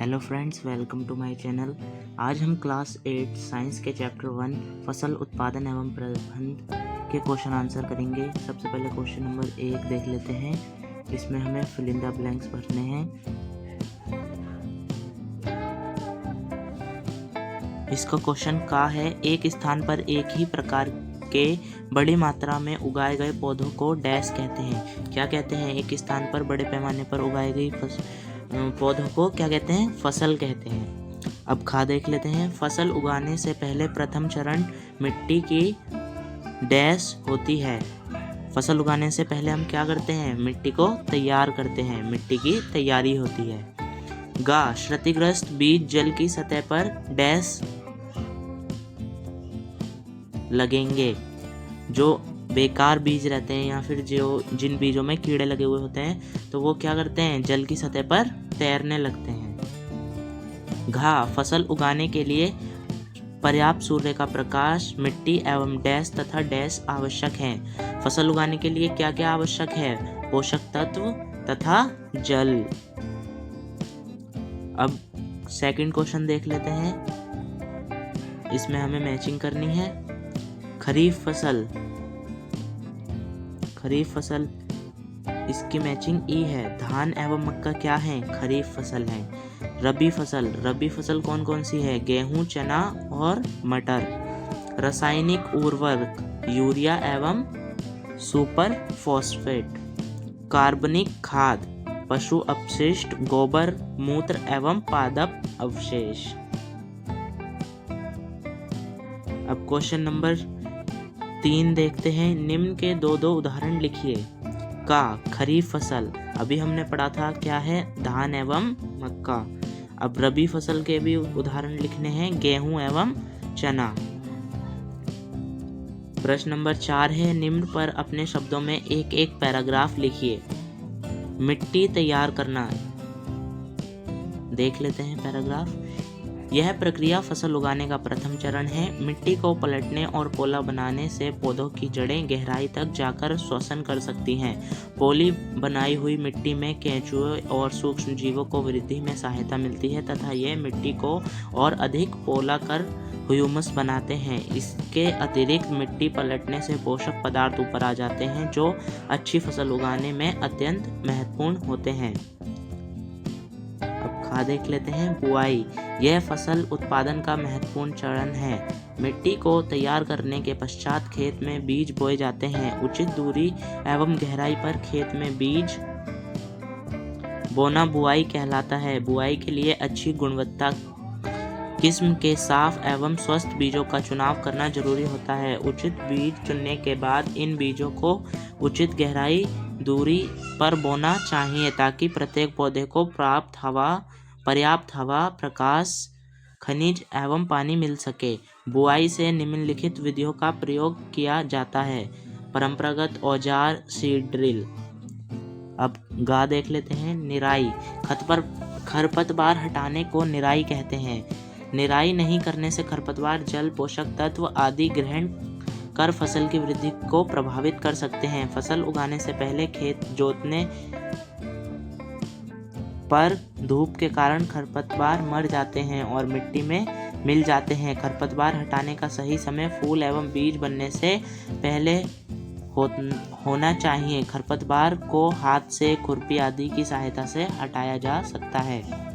Hello friends, welcome to my channel. आज हम class 8 science के चैप्टर 1 फसल उत्पादन एवं प्रबंधन के क्वेश्चन आंसर करेंगे। सबसे पहले क्वेश्चन नंबर 1 देख लेते हैं। इसमें हमें फिल इन द ब्लैंक्स भरने हैं। इसका क्वेश्चन का है, एक स्थान पर एक ही प्रकार के बड़ी मात्रा में उगाए गए पौधों को डैश कहते हैं। क्या कहते हैं? एक स्थान पर बड़े पैमाने पर उगाई गई पौधों को क्या कहते हैं? फसल कहते हैं। अब खा देख लेते हैं। फसल उगाने से पहले प्रथम चरण मिट्टी की डैश होती है। फसल उगाने से पहले हम क्या करते हैं? मिट्टी को तैयार करते हैं, मिट्टी की तैयारी होती है। गा, क्षतिग्रस्त बीज जल की सतह पर डैश लगेंगे। जो बेकार बीज रहते हैं या फिर जिन बीजों में कीड़े लगे हुए होते हैं तो वो क्या करते हैं? जल की सतह पर तैरने लगते हैं। घा, फसल उगाने के लिए पर्याप्त सूर्य का प्रकाश, मिट्टी एवं डैश तथा डैश आवश्यक है। फसल उगाने के लिए क्या क्या आवश्यक है? पोषक तत्व तथा जल। अब सेकंड क्वेश्चन देख लेते हैं। इसमें हमें मैचिंग करनी है। खरीफ फसल इसकी मैचिंग ई है। धान एवं मक्का क्या है? खरीफ फसल है। रबी फसल कौन कौन सी है? गेहूं, चना और मटर। रासायनिक उर्वरक यूरिया एवं सुपर फॉस्फेट। कार्बनिक खाद पशु अपशिष्ट, गोबर, मूत्र एवं पादप अवशेष। अब क्वेश्चन नंबर 3 देखते हैं। निम्न के दो उदाहरण लिखिए। का, खरीफ फसल अभी हमने पढ़ा था, क्या है? धान एवं मक्का। अब रबी फसल के भी उदाहरण लिखने हैं, गेहूं एवं चना। प्रश्न नंबर 4 है, निम्न पर अपने शब्दों में एक एक पैराग्राफ लिखिए। मिट्टी तैयार करना। देख लेते हैं पैराग्राफ। यह प्रक्रिया फसल उगाने का प्रथम चरण है। मिट्टी को पलटने और पोला बनाने से पौधों की जड़ें गहराई तक जाकर श्वसन कर सकती हैं। पोली बनाई हुई मिट्टी में केंचुए और सूक्ष्म जीवों को वृद्धि में सहायता मिलती है तथा ये मिट्टी को और अधिक पोला कर ह्यूमस बनाते हैं। इसके अतिरिक्त मिट्टी पलटने से पोषक पदार्थ ऊपर आ जाते हैं जो अच्छी फसल उगाने में अत्यंत महत्वपूर्ण होते हैं। अब खा देख लेते हैं। बुआई, यह फसल उत्पादन का महत्वपूर्ण चरण है। मिट्टी को तैयार करने के पश्चात खेत में बीज बोए जाते हैं। उचित दूरी एवं गहराई पर खेत में बीज बोना बुआई कहलाता है। बुआई के लिए अच्छी गुणवत्ता किस्म के साफ एवं स्वस्थ बीजों का चुनाव करना जरूरी होता है। उचित बीज चुनने के बाद इन बीजों को उचित गहराई दूरी पर बोना चाहिए ताकि प्रत्येक पौधे को पर्याप्त हवा, प्रकाश, खनिज एवं पानी मिल सके। बुआई से निम्नलिखित विधियों का प्रयोग किया जाता है। परंपरागत औजार, सीड ड्रिल। अब गा देख लेते हैं। निराई, खरपतवार हटाने को निराई कहते हैं। निराई नहीं करने से खरपतवार जल, पोषक तत्व आदि ग्रहण कर फसल की वृद्धि को प्रभावित कर सकते हैं। फसल उगाने से पहले खेत जोतने पर धूप के कारण खरपतवार मर जाते हैं और मिट्टी में मिल जाते हैं। खरपतवार हटाने का सही समय फूल एवं बीज बनने से पहले होना चाहिए। खरपतवार को हाथ से, खुरपी आदि की सहायता से हटाया जा सकता है।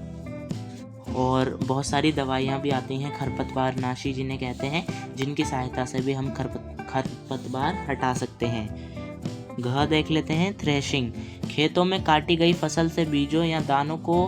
और बहुत सारी दवाइयाँ भी आती हैं खरपतवार नाशी जिन्हें कहते हैं, जिनकी सहायता से भी हम खरपतवार हटा सकते हैं। घ देख लेते हैं। थ्रेशिंग, खेतों में काटी गई फसल से बीजों या दानों को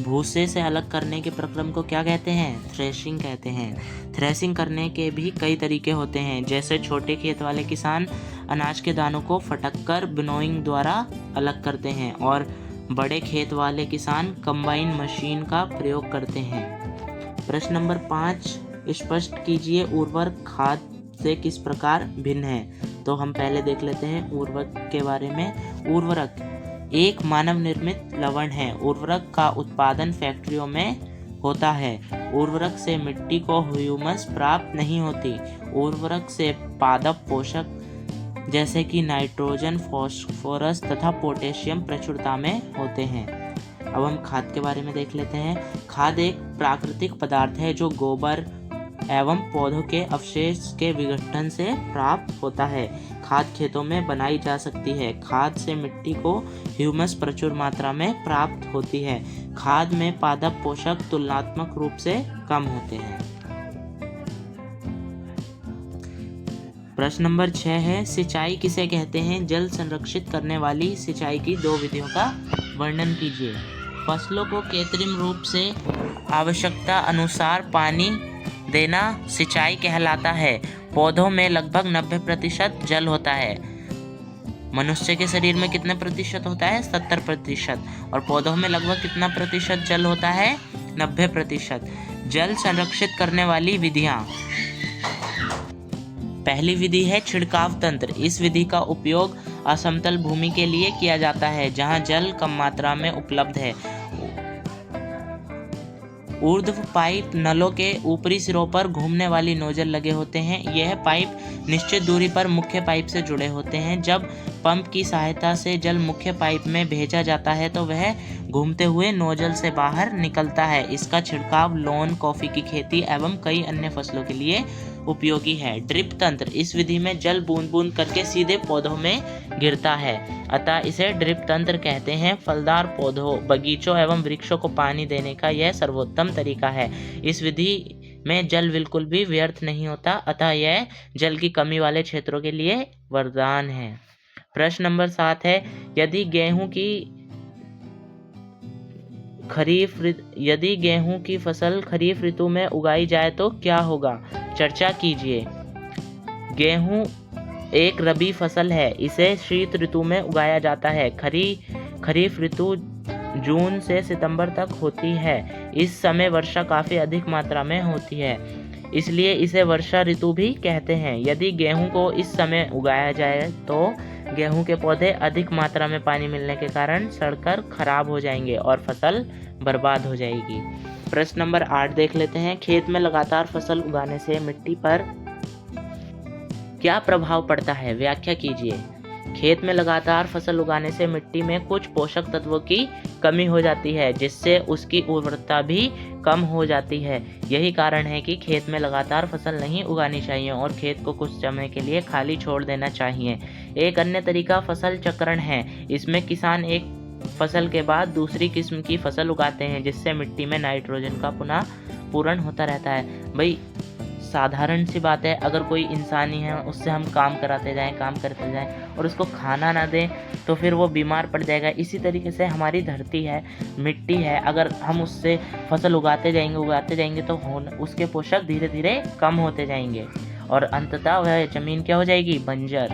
भूसे से अलग करने के प्रक्रम को क्या कहते हैं? थ्रेशिंग कहते हैं। थ्रेशिंग करने के भी कई तरीके होते हैं, जैसे छोटे खेत वाले किसान अनाज के दानों को फटककर विनोइंग द्वारा अलग करते हैं और बड़े खेत वाले किसान कंबाइन मशीन का प्रयोग करते हैं। प्रश्न नंबर 5, स्पष्ट कीजिए उर्वरक खाद से किस प्रकार भिन्न है। तो हम पहले देख लेते हैं उर्वरक के बारे में। उर्वरक एक मानव निर्मित लवण है। उर्वरक का उत्पादन फैक्ट्रियों में होता है। उर्वरक से मिट्टी को ह्यूमस प्राप्त नहीं होती। उर्वरक से पादप पोषक जैसे कि नाइट्रोजन, फास्फोरस तथा पोटेशियम प्रचुरता में होते हैं। अब हम खाद के बारे में देख लेते हैं। खाद एक प्राकृतिक पदार्थ है जो गोबर एवं पौधों के अवशेष के विघटन से प्राप्त होता है। खाद खेतों में बनाई जा सकती है। खाद से मिट्टी को ह्यूमस प्रचुर मात्रा में प्राप्त होती है। खाद में पादप पोषक तुलनात्मक रूप से कम होते हैं। प्रश्न नंबर 6 है, सिंचाई किसे कहते हैं? जल संरक्षित करने वाली सिंचाई की 2 विधियों का वर्णन कीजिए। फसलों को कृत्रिम रूप से आवश्यकता अनुसार पानी देना सिंचाई कहलाता है। पौधों में लगभग 90% जल होता है। मनुष्य के शरीर में कितने प्रतिशत होता है? 70%। और पौधों में लगभग कितना प्रतिशत जल होता है? 90%। जल संरक्षित करने वाली विधियां। पहली विधि है छिड़काव तंत्र। इस विधि का उपयोग असमतल भूमि के लिए किया जाता है जहां जल कम मात्रा में उपलब्ध है। ऊर्ध्व पाइप नलों के ऊपरी सिरों पर घूमने वाली नोजल लगे होते हैं। यह पाइप निश्चित दूरी पर मुख्य पाइप से जुड़े होते हैं। जब पंप की सहायता से जल मुख्य पाइप में भेजा जाता है तो वह घूमते हुए नोजल से बाहर निकलता है। इसका छिड़काव लॉन, कॉफी की खेती एवं कई अन्य फसलों के लिए उपयोगी है। ड्रिप तंत्र। इस विधि में जल बूंद बूंद करके सीधे पौधों में गिरता है, अतः इसे ड्रिप तंत्र कहते हैं। फलदार पौधों, बगीचों एवं वृक्षों को पानी देने का यह सर्वोत्तम तरीका है। इस विधि में जल बिल्कुल भी व्यर्थ नहीं होता, अतः यह जल की कमी वाले क्षेत्रों के लिए वरदान है। प्रश्न नंबर 7 है, यदि गेहूं की फसल खरीफ ऋतु में उगाई जाए तो क्या होगा? चर्चा कीजिए। गेहूं एक रबी फसल है। इसे शीत ऋतु में उगाया जाता है। खरीफ ऋतु जून से सितंबर तक होती है। इस समय वर्षा काफ़ी अधिक मात्रा में होती है, इसलिए इसे वर्षा ऋतु भी कहते हैं। यदि गेहूं को इस समय उगाया जाए तो गेहूं के पौधे अधिक मात्रा में पानी मिलने के कारण सड़कर खराब हो जाएंगे और फसल बर्बाद हो जाएगी। प्रश्न नंबर 8 देख लेते हैं। खेत में लगातार फसल उगाने से मिट्टी पर क्या प्रभाव पड़ता है? व्याख्या कीजिए। खेत में लगातार फसल उगाने से मिट्टी में कुछ पोषक तत्वों की कमी हो जाती है, जिससे उसकी उर्वरता भी कम हो जाती है। यही कारण है कि खेत में लगातार फसल नहीं उगानी चाहिए और खेत को कुछ समय के लिए खाली छोड़ देना चाहिए। एक अन्य तरीका फसल चक्रण है। इसमें किसान एक फसल के बाद दूसरी किस्म की फसल उगाते हैं, जिससे मिट्टी में नाइट्रोजन का पुनः पूरण होता रहता है। भाई साधारण सी बात है, अगर कोई इंसान ही है उससे हम काम करते जाएं और उसको खाना ना दें तो फिर वो बीमार पड़ जाएगा। इसी तरीके से हमारी धरती है, मिट्टी है, अगर हम उससे फसल उगाते जाएंगे तो उसके पोषक धीरे धीरे कम होते जाएंगे और अंततः वह जमीन क्या हो जाएगी? बंजर।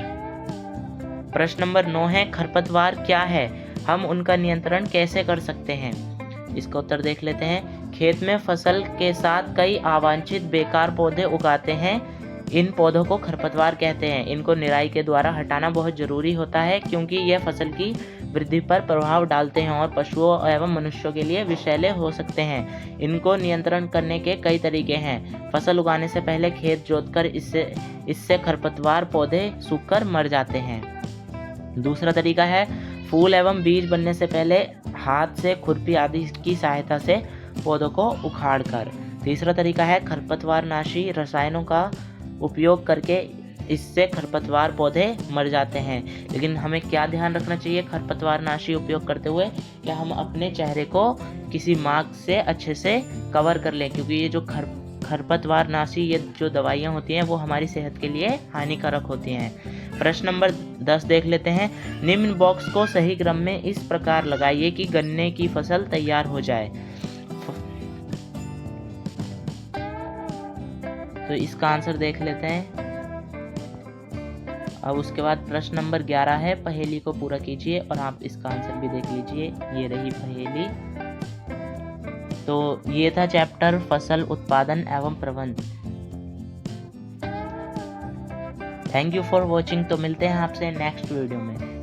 प्रश्न नंबर 9 है, खरपतवार क्या है? हम उनका नियंत्रण कैसे कर सकते हैं? इसका उत्तर देख लेते हैं। खेत में फसल के साथ कई अवांछित बेकार पौधे उगाते हैं। इन पौधों को खरपतवार कहते हैं। इनको निराई के द्वारा हटाना बहुत जरूरी होता है, क्योंकि यह फसल की वृद्धि पर प्रभाव डालते हैं और पशुओं एवं मनुष्यों के लिए विषैले हो सकते हैं। इनको नियंत्रण करने के कई तरीके हैं। फसल उगाने से पहले खेत जोतकर इससे खरपतवार पौधे सूखकर मर जाते हैं। दूसरा तरीका है फूल एवं बीज बनने से पहले हाथ से खुरपी आदि की सहायता से पौधों को उखाड़कर। तीसरा तरीका है खरपतवारनाशी रसायनों का उपयोग करके, इससे खरपतवार पौधे मर जाते हैं। लेकिन हमें क्या ध्यान रखना चाहिए खरपतवारनाशी उपयोग करते हुए? क्या हम अपने चेहरे को किसी मास्क से अच्छे से कवर कर लें, क्योंकि ये जो खरपतवारनाशी ये जो दवाइयाँ होती हैं वो हमारी सेहत के लिए हानिकारक होती हैं। प्रश्न नंबर 10 देख लेते हैं। निम्न बॉक्स को सही क्रम में इस प्रकार लगाइए कि गन्ने की फसल तैयार हो जाए। तो इसका आंसर देख लेते हैं। अब उसके बाद प्रश्न नंबर 11 है, पहेली को पूरा कीजिए और आप इसका आंसर भी देख लीजिए। ये रही पहेली। तो ये था चैप्टर फसल उत्पादन एवं प्रबंध। Thank you for watching. तो मिलते हैं आपसे नेक्स्ट वीडियो में।